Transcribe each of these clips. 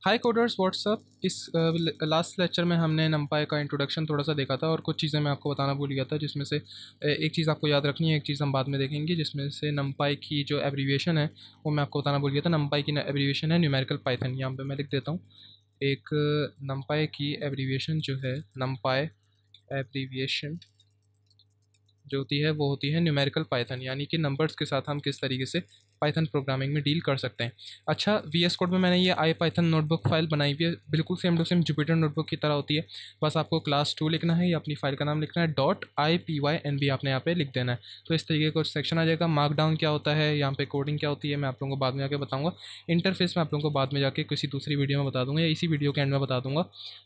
हाय coders WhatsApp. इस last lecture में हमने नंपाई का इंट्रोडक्शन थोड़ा सा देखा था और कुछ चीज़ें मैं आपको बताना भूल गया था, जिसमें से एक चीज़ आपको याद रखनी है, एक चीज़ हम बाद में देखेंगे, जिसमें से नंपाई की जो एब्रीविएशन है वो मैं आपको बताना भूल गया था। नंपाई की एब्रीविएशन है न्यूमेरिकल पाइथन। यहाँ पे मैं लिख देता हूँ एक नंपाई की एब्रीविएशन जो है, नंपाई एब्रीविएशन जो होती है वो होती है न्यूमेरिकल पाइथन, यानी कि नंबर्स के साथ हम किस तरीके से पाइथन प्रोग्रामिंग में डील कर सकते हैं। अच्छा, वीएस कोड में मैंने ये आई पाइथन नोटबुक फाइल बनाई हुई है, बिल्कुल same to same Jupyter notebook की तरह होती है। बस आपको क्लास 2 लिखना है या अपनी फाइल का नाम लिखना है, .ipynb आपने यहाँ पे लिख देना है। तो इस तरीके का सेक्शन आ जाएगा। मार्कडाउन क्या होता है, यहाँ पे कोडिंग क्या होती है, मैं आप लोगों को बाद में जाके बताऊँगा। इंटरफेस में आप लोगों को बाद में जाके किसी दूसरी वीडियो में बता दूँगा या इसी वीडियो के एंड में बता दूँगा।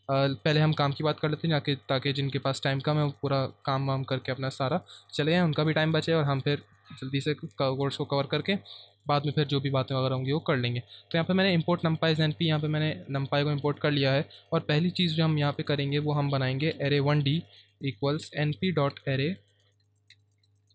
पहले हम काम की बात कर लेते हैं जाके, ताकि जिनके पास टाइम कम है वो पूरा काम वाम करके अपना सारा चले जाएँ, उनका भी टाइम बचे और हम फिर जल्दी से कोर्स को कवर करके बाद में फिर जो भी बातें वगैरह होंगी वो कर लेंगे। तो यहाँ पे मैंने इंपोर्ट नंपाई एनपी, यहाँ पे मैंने नंपाई को इंपोर्ट कर लिया है। और पहली चीज़ जो हम यहाँ पे करेंगे वो हम बनाएंगे array1d equals np dot array.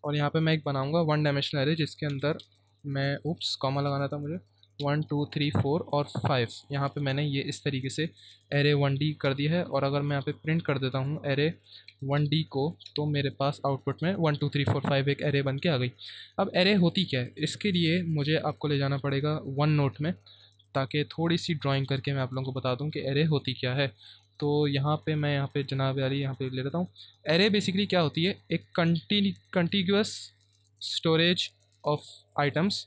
और यहाँ पे मैं एक बनाऊंगा वन डायमेंशनल एरे, जिसके अंदर मैं कॉमा लगाना था मुझे, 1 2 3 4 और 5। यहाँ पे मैंने ये इस तरीके से array1d कर दिया है। और अगर मैं यहाँ पे प्रिंट कर देता हूँ array1d को, तो मेरे पास आउटपुट में 1 2 3 4 5 एक एरे बन के आ गई। अब एरे होती क्या है, इसके लिए मुझे आपको ले जाना पड़ेगा वन नोट में, ताकि थोड़ी सी ड्राइंग करके मैं आप लोगों को बता दूं कि एरे होती क्या है। तो यहाँ पे मैं यहाँ पे जनाब यारी यहाँ पे ले लेता हूँ। एरे बेसिकली क्या होती है, एक contiguous storage of items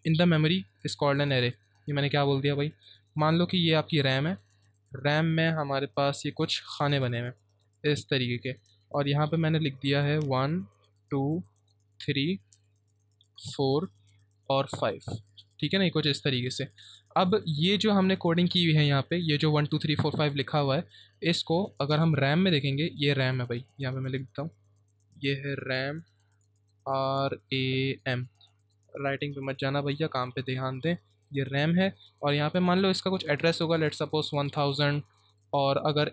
in the memory is called an array. ये मैंने क्या बोल दिया भाई। मान लो कि ये आपकी रैम है, रैम में हमारे पास ये कुछ खाने बने हुए हैं इस तरीके के, और यहाँ पे मैंने लिख दिया है 1 2 3 4 और 5। ठीक है ना, ये कुछ इस तरीके से। अब ये जो हमने कोडिंग की हुई है यहाँ पे, ये जो 1 2 3 4 5 लिखा हुआ है, इसको अगर हम रैम में देखेंगे, ये रैम है भाई, यहाँ पे मैं लिख देता हूँ, ये है रैम, RAM। राइटिंग पे मत जाना भैया, काम पे ध्यान दें। ये रैम है और यहाँ पे मान लो इसका कुछ एड्रेस होगा, लेट सपोज 1000। और अगर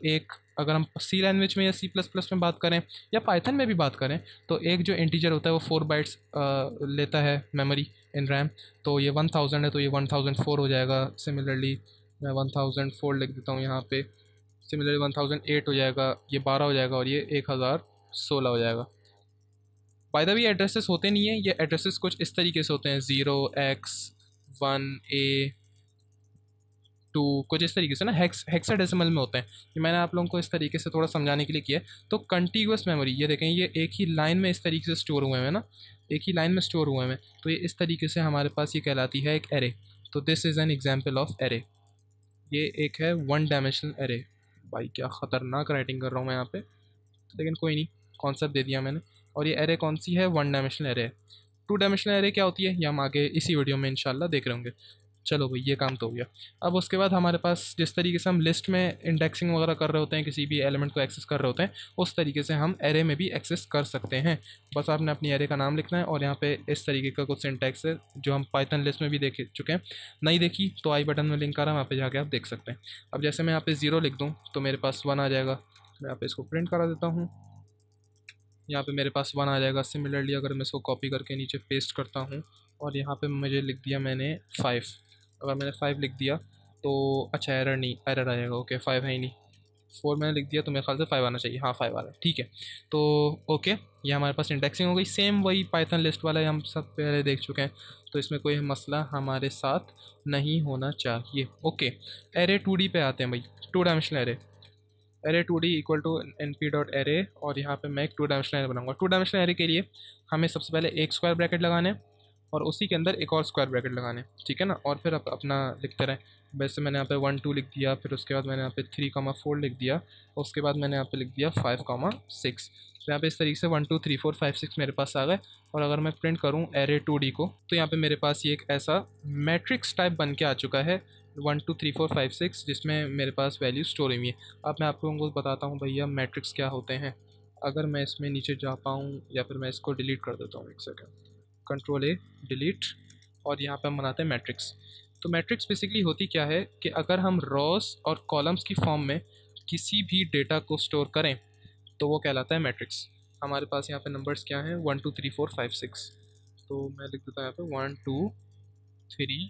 हम सी लैंग्वेज में या C++ में बात करें या पाइथन में भी बात करें, तो एक जो इंटीजर होता है वो 4 बाइट्स लेता है मेमोरी इन रैम। तो ये 1000 है तो ये 1004 हो जाएगा। सिमिलरली मैं 1004 लिख देता हूँ यहाँ पे। सिमिलरली 1008 हो जाएगा, ये 12 हो जाएगा और ये 1016 हो जाएगा। बाय द वे एड्रेसेस होते नहीं है, ये एड्रेसेस कुछ इस तरीके से होते हैं, 0x1A2, कुछ इस तरीके से ना हेक्साडेसिमल में होते हैं। ये मैंने आप लोगों को इस तरीके से थोड़ा समझाने के लिए किया है। तो कंटिग्यूअस मेमोरी, ये देखें, ये एक ही लाइन में इस तरीके से स्टोर हुए हैं ना, एक ही लाइन में स्टोर हुए हैं, तो ये इस तरीके से हमारे पास ये कहलाती है एक एरे। तो this is an example of array. ये एक है वन डायमेंशनल एरे। भाई क्या ख़तरनाक राइटिंग कर रहा हूँ मैं यहाँ पे, लेकिन कोई नहीं, कॉन्सेप्ट दे दिया मैंने। और ये एरे कौन सी है, वन डायमेंशनल एरे है। टू डायमेंशनल एरे क्या होती है ये हम आगे इसी वीडियो में इंशाल्लाह देख रहे होंगे। चलो भाई, ये काम तो हो गया। अब उसके बाद हमारे पास जिस तरीके से हम लिस्ट में इंडेक्सिंग वगैरह कर रहे होते हैं, किसी भी एलिमेंट को एक्सेस कर रहे होते हैं, उस तरीके से हम एरे में भी एक्सेस कर सकते हैं। बस आपने अपनी एरे का नाम लिखना है और यहाँ पे इस तरीके का कुछ सिंटैक्स है जो हम पाइथन लिस्ट में भी देख चुके हैं। नहीं देखी तो आई बटन में लिंक आ रहा है, वहाँ पे जाके आप देख सकते हैं। अब जैसे मैं यहाँ पे 0 लिख दूँ तो मेरे पास 1 आ जाएगा। मैं यहाँ पे इसको प्रिंट करा देता हूँ, यहाँ पे मेरे पास 1 आ जाएगा। सिमिलरली अगर मैं इसको कॉपी करके नीचे पेस्ट करता हूँ और यहाँ पे मुझे लिख दिया मैंने 5, अगर मैंने 5 लिख दिया तो अच्छा एरर नहीं, एरर आ जाएगा। ओके 5 है ही नहीं, 4 मैंने लिख दिया तो मेरे ख्याल से 5 आना चाहिए। हाँ 5 आ रहा है, ठीक है। तो ओके, ये हमारे पास इंडेक्सिंग हो गई। सेम वही पाइथन लिस्ट वाला हम सब पहले देख चुके हैं, तो इसमें कोई मसला हमारे साथ नहीं होना चाहिए। ओके, एरे 2D पे आते हैं भाई, two dimensional array. Array 2D equal to np dot array, और यहाँ पे मैं एक टू डायमेंशनल एरे बनाऊंगा। टू डायमेंशनल एरे के लिए हमें सबसे पहले एक स्क्वायर ब्रैकेट लगाने हैं और उसी के अंदर एक और स्क्वायर ब्रैकेट लगाने हैं, ठीक है ना। और फिर अपना लिखते रहें। वैसे मैंने यहाँ पे 1 2 लिख दिया, फिर उसके बाद मैंने यहाँ पे 3 4 लिख दिया, उसके बाद मैंने यहाँ पे लिख दिया 5 6। तो यहाँ पे इस तरीके से 1 2 3 4 5 6 मेरे पास आ गए। और अगर मैं प्रिंट करूँ एरे 2D को, तो यहाँ पे मेरे पास ये एक ऐसा मैट्रिक्स टाइप बन के आ चुका है, 1 2 3 4 5 6, जिसमें मेरे पास वैल्यू स्टोर हुई है। अब मैं आप लोगों को बताता हूँ भैया मैट्रिक्स क्या होते हैं। अगर मैं इसमें नीचे जा पाऊँ, या फिर मैं इसको डिलीट कर देता हूँ, एक सेकेंड, Ctrl+A डिलीट, और यहाँ पे हम बनाते हैं मैट्रिक्स। तो मैट्रिक्स बेसिकली होती क्या है कि अगर हम रॉस और कॉलम्स की फॉर्म में किसी भी डेटा को स्टोर करें तो वो कहलाता है मैट्रिक्स। हमारे पास यहाँ पे नंबर्स क्या हैं, 1 2 3 4 5 6। तो मैं लिख देता हूँ यहाँ पे 1 2 3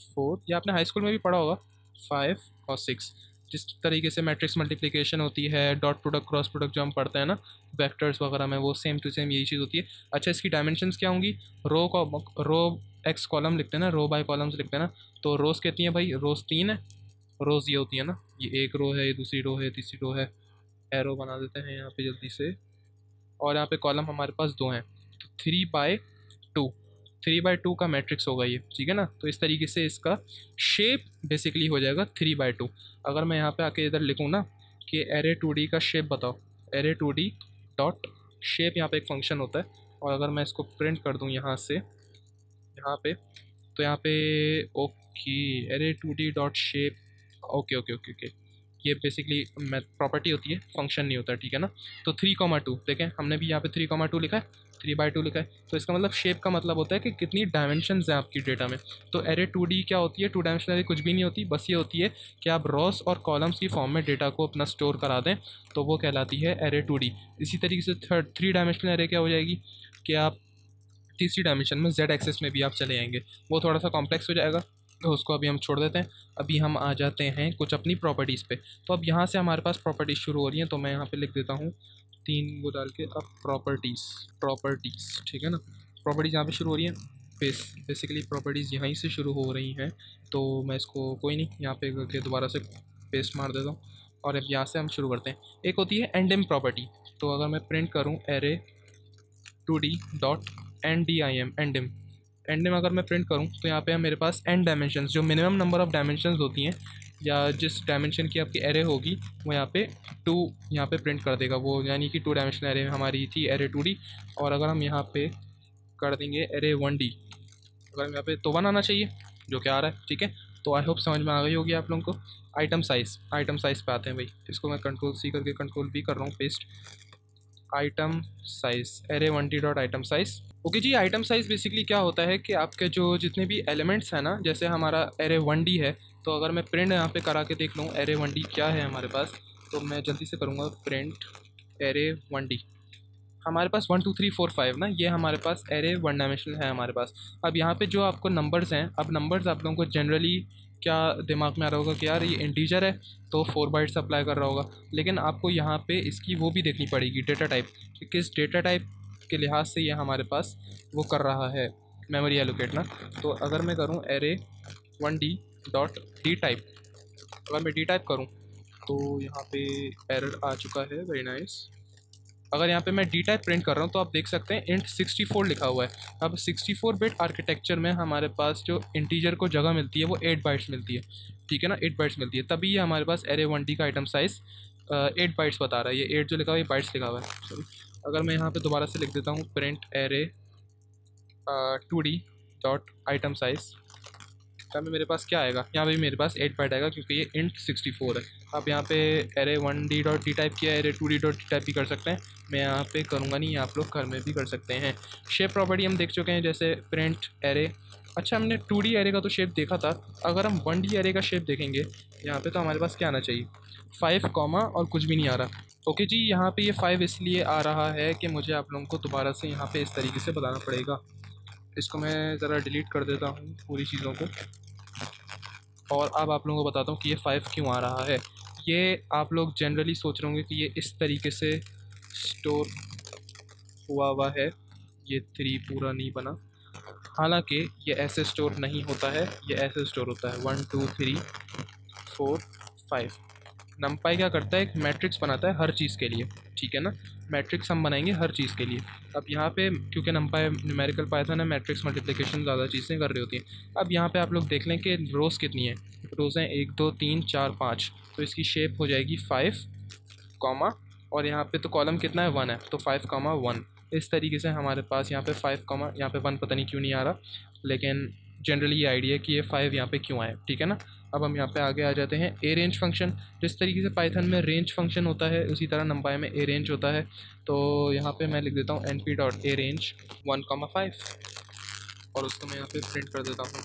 4, ये आपने हाई स्कूल में भी पढ़ा होगा, 5 और 6। जिस तरीके से मैट्रिक्स मल्टीप्लिकेशन होती है, डॉट प्रोडक्ट क्रॉस प्रोडक्ट जो हम पढ़ते हैं ना वेक्टर्स वगैरह में, वो सेम टू सेम यही चीज़ होती है। अच्छा, इसकी डायमेंशंस क्या होंगी? रो एक्स कॉलम लिखते हैं ना, रो बाय कॉलम्स लिखते हैं ना, तो रोज़ कितनी है भाई? रोज़ 3 है। रोज़ ये होती है ना, ये एक रो है, ये दूसरी रो है, तीसरी रो है। एरो बना देते हैं यहाँ पे जल्दी से। और यहाँ पे कॉलम हमारे पास 2 हैं, तो 3/2, 3/2 का मैट्रिक्स होगा ये, ठीक है ना। तो इस तरीके से इसका शेप बेसिकली हो जाएगा 3/2। अगर मैं यहाँ पे आके इधर लिखूँ ना कि एरे 2D का शेप बताओ, एरे 2D डॉट शेप, यहाँ पे एक फंक्शन होता है, और अगर मैं इसको प्रिंट कर दूँ यहाँ से यहाँ पे, तो यहाँ पे okay array 2D dot shape, okay okay okay okay, ये बेसिकली प्रॉपर्टी होती है, फंक्शन नहीं होता, ठीक है ना। तो 3,2 देखें, हमने भी यहाँ पे 3,2 लिखा है, 3/2 लिखा है, तो इसका मतलब शेप का मतलब होता है कि कितनी डायमेंशंस हैं आपकी डेटा में। तो एरे 2D क्या होती है? 2 डायमेंशनल एरे कुछ भी नहीं होती, बस ये होती है कि आप रॉस और कॉलम्स की फॉर्म में डेटा को अपना स्टोर करा दें, तो वो कहलाती है एरे 2D। इसी तरीके से 3 डायमेंशनल एरे क्या हो जाएगी कि आप तीसरी डायमेंशन में जेड एक्सेस में भी आप चले आएंगे, वो थोड़ा सा कॉम्प्लेक्स हो जाएगा, तो उसको अभी हम छोड़ देते हैं। अभी हम आ जाते हैं कुछ अपनी प्रॉपर्टीज़ पे। तो अब यहाँ से हमारे पास प्रॉपर्टीज़ शुरू हो रही हैं, तो मैं यहाँ पे लिख देता हूँ 3 वो डाल के, अब प्रॉपर्टीज़, ठीक है ना। प्रॉपर्टीज़ यहाँ पे शुरू हो रही हैं, बेसिकली प्रॉपर्टीज़ यहीं से शुरू हो रही हैं, तो मैं इसको कोई नहीं यहाँ पे करके दोबारा से पेस्ट मार देता हूँ, और अब यहाँ से हम शुरू करते हैं। एक होती है एंडिम प्रॉपर्टी, तो अगर मैं प्रिंट करूँ एरे 2D डॉट NDIM, एंडिम अगर मैं प्रिंट करूँ, तो यहाँ पे मेरे पास n डायमेंशंस, जो मिनिमम नंबर ऑफ़ डायमेंशंस होती हैं, या जिस डायमेंशन की आपकी एरे होगी, वो यहाँ पे 2 यहाँ पे प्रिंट कर देगा वो, यानी कि 2 डायमेंशनल एरे हमारी थी एरे 2D। और अगर हम यहाँ पे कर देंगे एरे 1D, अगर हम यहाँ पे तो 1 आना चाहिए, जो कि आ रहा है, ठीक है। तो आई होप समझ में आ गई होगी आप लोगों को। आइटम साइज़ पे आते हैं भाई, इसको मैं Ctrl+C करके Ctrl+V कर रहा हूँ, paste item size, array 1D dot item size. Okay जी, आइटम साइज़ बेसिकली क्या होता है कि आपके जो जितने भी एलिमेंट्स हैं ना, जैसे हमारा एरे 1D है, तो अगर मैं प्रिंट यहाँ पे करा के देख लूँ एरे 1D क्या है हमारे पास, तो मैं जल्दी से करूँगा प्रिंट एरे 1D। हमारे पास 1 2 3 4 5 ना, ये हमारे पास एरे 1 डायमेंशनल है हमारे पास। अब यहाँ पे जो आपको नंबर्स हैं, अब नंबर्स आप लोगों को जनरली क्या दिमाग में आ रहा होगा कि यार ये इंटीजर है, तो 4 बाइट्स अप्लाई कर रहा होगा, लेकिन आपको यहाँ पे इसकी वो भी देखनी पड़ेगी, डेटा टाइप, कि किस डेटा टाइप के लिहाज से ये हमारे पास वो कर रहा है मेमोरी एलोकेट ना। तो अगर मैं करूँ array 1D dot D type, अगर मैं डी टाइप करूँ, तो यहाँ पे एरर आ चुका है, वेरी नाइस। अगर यहाँ पे मैं डी टाइप प्रिंट कर रहा हूँ, तो आप देख सकते हैं इंट 64 लिखा हुआ है। अब 64 बिट आर्किटेक्चर में हमारे पास जो इंटीजर को जगह मिलती है वो 8 बाइट्स मिलती है, ठीक है ना, 8 बाइट्स मिलती है, तभी ये हमारे पास एरे 1D का आइटम साइज़ 8 बाइट्स बता रहा है। ये 8 जो लिखा हुआ है, ये बाइट्स लिखा हुआ है, सॉरी। अगर मैं यहाँ पर दोबारा से लिख देता हूँ print array 2D dot item size, यहाँ पे मेरे पास क्या आएगा? यहाँ पे भी मेरे पास 8 बाइट आएगा, क्योंकि ये इंट 64 है। अब यहाँ पे array 1D dot D type किया, array 2D dot D type भी कर सकते हैं, मैं यहाँ पे करूँगा नहीं, आप लोग घर में भी कर सकते हैं। शेप प्रॉपर्टी हम देख चुके हैं, जैसे प्रिंट एरे, अच्छा हमने 2D एरे का तो शेप देखा था, अगर हम 1D एरे का शेप देखेंगे यहाँ पे, तो हमारे पास क्या आना चाहिए? 5 कॉमा और कुछ भी नहीं आ रहा। ओके जी, यहाँ पे ये 5 इसलिए आ रहा है कि मुझे आप लोगों को दोबारा से यहाँ पे इस तरीके से बताना पड़ेगा। इसको मैं ज़रा डिलीट कर देता हूँ पूरी चीज़ों को, और अब आप लोगों को बताता हूँ कि ये 5 क्यों आ रहा है। ये आप लोग जनरली सोच रहे होंगे कि ये इस तरीके से स्टोर हुआ है, ये 3 पूरा नहीं बना, हालांकि ये ऐसे स्टोर नहीं होता है, ये ऐसे स्टोर होता है 1 2 3 4 5। नमपाई क्या करता है? एक मैट्रिक्स बनाता है हर चीज़ के लिए, ठीक है ना, मैट्रिक्स हम बनाएंगे हर चीज़ के लिए। अब यहाँ पे क्योंकि नमपाई न्यूमेरिकल पाइथन है, मैट्रिक्स मल्टीप्लिकेशन ज़्यादा चीज़ें कर रही होती हैं। अब यहाँ पे आप लोग देख लें कि रोज़ कितनी है, रोज़ हैं 1 2 3 4 5, तो इसकी शेप हो जाएगी 5 कॉमा, और यहाँ पे तो कॉलम कितना है? 1 है, तो 5 कॉमा 1। इस तरीके से हमारे पास यहाँ पे 5 कॉमा, यहाँ पे 1 पता नहीं क्यों नहीं आ रहा, लेकिन जनरली ये आइडिया है कि ये 5 यहाँ पे क्यों आए, ठीक है ना। अब हम यहाँ पे आगे आ जाते हैं ए रेंज फंक्शन। जिस तरीके से पाइथन में रेंज फंक्शन होता है, उसी तरह नंपाई में ए रेंज होता है। तो यहाँ पे मैं लिख देता हूँ np डॉट ए रेंज 1,5, और उसको मैं यहाँ पे प्रिंट कर देता हूँ।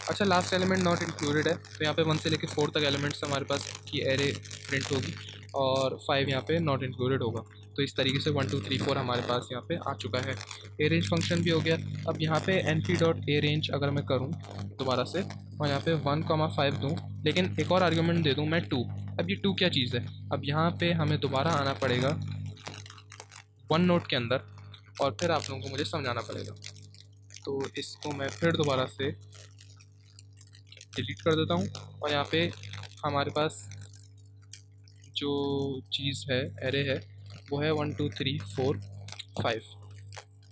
अच्छा, लास्ट एलिमेंट नॉट इंक्लूडेड है, तो यहाँ पे 1 से लेकर 4 तक एलिमेंट्स हमारे पास की एरे प्रिंट होगी, और 5 यहाँ पे नॉट इंक्लूडेड होगा। तो इस तरीके से 1 2 3 4 हमारे पास यहाँ पे आ चुका है। ए रेंज फंक्शन भी हो गया। अब यहाँ पे np डॉट ए रेंज अगर मैं करूँ दोबारा से और यहाँ पे 1,5 दूँ, लेकिन एक और आर्ग्यूमेंट दे दूँ मैं 2। अब ये 2 क्या चीज़ है? अब यहाँ पे हमें दोबारा आना पड़ेगा वन नोट के अंदर और फिर आप लोगों को मुझे समझाना पड़ेगा। तो इसको मैं फिर दोबारा से डिलीट कर देता हूँ और यहाँ पे हमारे पास जो चीज़ है एरे है वो है 1 2 3 4 5।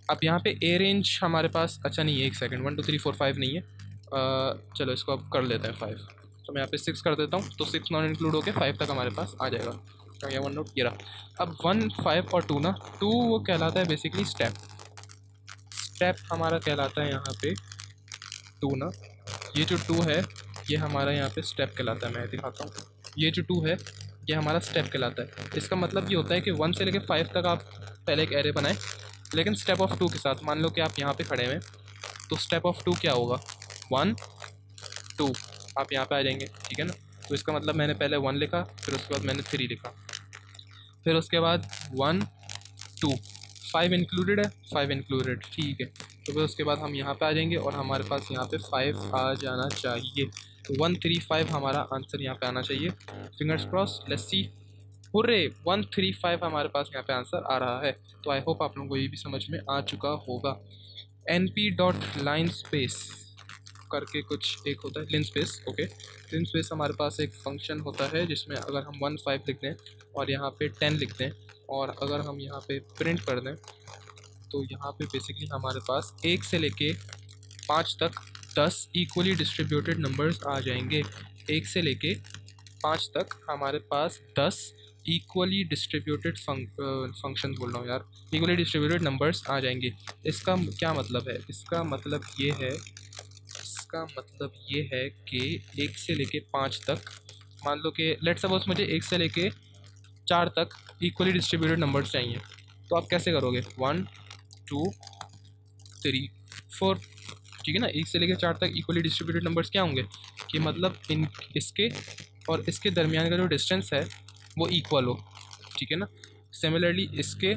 अब यहाँ पे ए रेंज हमारे पास, अच्छा नहीं है, एक सेकंड, 1 2 3 4 5 नहीं है, चलो इसको अब कर लेते हैं 5। तो मैं यहाँ पे 6 कर देता हूँ, तो 6 नॉन इंक्लूड होके 5 तक हमारे पास आ जाएगा। तो ये 1 नोट ये रहा। अब 1 5 और 2 ना, 2 वो कहलाता है बेसिकली स्टेप हमारा कहलाता है यहाँ पे 2 ना। ये जो 2 है ये हमारा यहाँ पे स्टेप कहलाता है। मैं दिखाता हूँ, ये जो 2 है ये हमारा स्टेप कहलाता है। इसका मतलब ये होता है कि 1 से लेकर 5 तक आप पहले एक एरे बनाएं, लेकिन स्टेप ऑफ 2 के साथ। मान लो कि आप यहाँ पे खड़े हैं तो स्टेप ऑफ 2 क्या होगा? 1 2, आप यहाँ पे आ जाएंगे, ठीक है ना। तो इसका मतलब मैंने पहले 1 लिखा, फिर उसके बाद मैंने 3 लिखा, फिर उसके बाद 1 2, 5 इंक्लूडेड है, 5 इंक्लूडेड, ठीक है। तो फिर उसके बाद हम यहाँ पे आ जाएंगे और हमारे पास यहाँ पे 5 आ जाना चाहिए। तो 1 3 5 हमारा आंसर यहाँ पे आना चाहिए। Fingers cross, let's see, hurray, 1 3 5 हमारे पास यहाँ पे आंसर आ रहा है। तो आई होप आप लोगों को ये भी समझ में आ चुका होगा। np डॉट लाइन स्पेस करके कुछ एक होता है, लिन स्पेस, ओके। लिन स्पेस हमारे पास एक फंक्शन होता है जिसमें अगर हम 1 5 लिख दें और यहाँ पे 10 लिख दें और अगर हम यहाँ पे प्रिंट कर दें तो यहाँ पे बेसिकली हमारे पास 1 से लेके 5 तक 10 इक्वली डिस्ट्रीब्यूटेड नंबर्स आ जाएंगे। 1 से लेके 5 तक हमारे पास 10 इक्वली डिस्ट्रीब्यूटेड फंक्शन बोल रहा हूँ यार, इक्वली डिस्ट्रीब्यूटेड नंबर्स आ जाएंगे। इसका क्या मतलब है? इसका मतलब ये है कि 1 से लेके 5 तक, मान लो कि लेट्स सपोज मुझे 1 से लेके 4 तक इक्वली डिस्ट्रीब्यूटेड नंबर्स चाहिए। तो आप कैसे करोगे? 1 2 3 4, ठीक है ना। 1 से लेकर 4 तक इक्वली डिस्ट्रीब्यूटेड नंबर्स क्या होंगे कि मतलब इसके और इसके दरमियान का जो डिस्टेंस है वो इक्वल हो, ठीक है ना। सिमिलरली इसके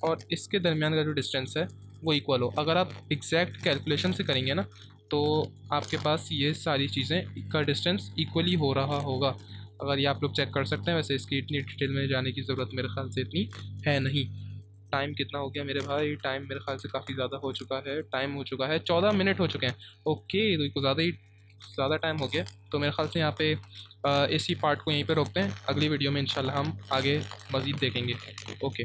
और इसके दरमियान का जो डिस्टेंस है वो इक्वल हो। अगर आप एग्जैक्ट कैलकुलेशन से करेंगे ना तो आपके पास ये सारी चीज़ें का डिस्टेंस इक्वली हो रहा होगा। अगर ये आप लोग चेक कर सकते हैं। वैसे इसकी इतनी डिटेल में जाने की ज़रूरत मेरे ख्याल से इतनी है नहीं। टाइम कितना हो गया मेरे भाई? टाइम मेरे ख्याल से काफ़ी ज़्यादा हो चुका है। टाइम हो चुका है 14 मिनट हो चुके हैं। ओके, तो कुछ ज़्यादा टाइम हो गया। तो मेरे ख्याल से यहाँ पे इसी पार्ट को यहीं पे रोकते हैं। अगली वीडियो में इंशाल्लाह हम आगे मज़ीद देखेंगे। ओके।